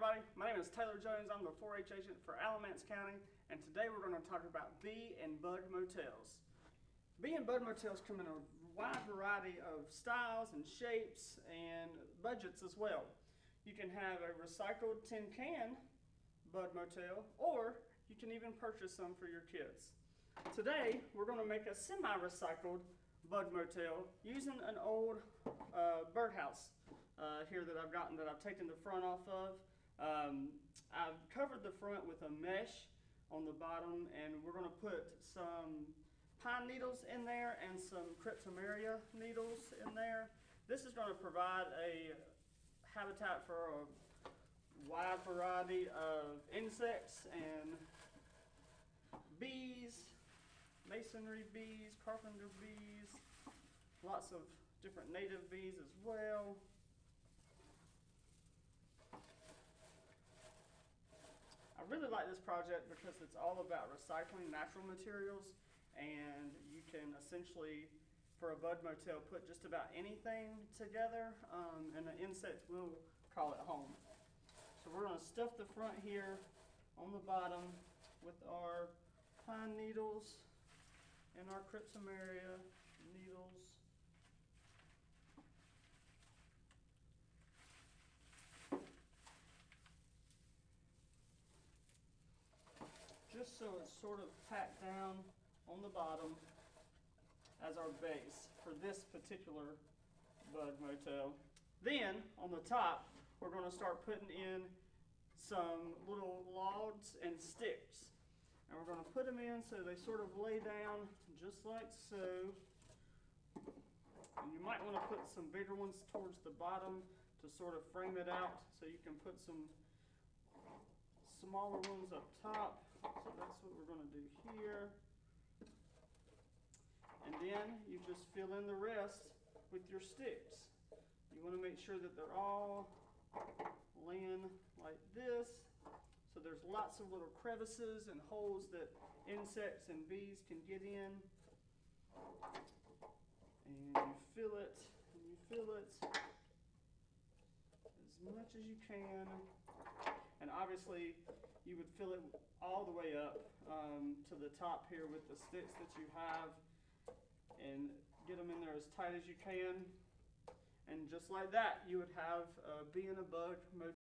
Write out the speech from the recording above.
everybody, my name is Taylor Jones. I'm the 4-H agent for Alamance County, and today we're going to talk about bee and bug motels. Bee and bug motels come in a wide variety of styles and shapes and budgets as well. You can have a recycled tin can bug motel, or you can even purchase some for your kids. Today we're going to make a semi-recycled bug motel using an old birdhouse here that I've taken the front off of. I've covered the front with a mesh on the bottom, and we're going to put some pine needles in there and some cryptomeria needles in there. This is going to provide a habitat for a wide variety of insects and bees, masonry bees, carpenter bees, lots of different native bees as well. I really like this project because it's all about recycling natural materials, and you can essentially, for a bug motel, put just about anything together, and the insect will call it home. So we're going to stuff the front here on the bottom with our pine needles and our cryptomeria needles. Just so it's sort of packed down on the bottom as our base for this particular bug motel. Then on the top, we're going to start putting in some little logs and sticks. And we're going to put them in so they sort of lay down just like so. And you might want to put some bigger ones towards the bottom to sort of frame it out, so you can put some smaller ones up top. So that's what we're going to do here. And then you just fill in the rest with your sticks. You want to make sure that they're all laying like this. So there's lots of little crevices and holes that insects and bees can get in. And you fill it, and you fill it as much as you can. And obviously you would fill it all the way up to the top here with the sticks that you have, and get them in there as tight as you can. And just like that, you would have a bee and a bug motel.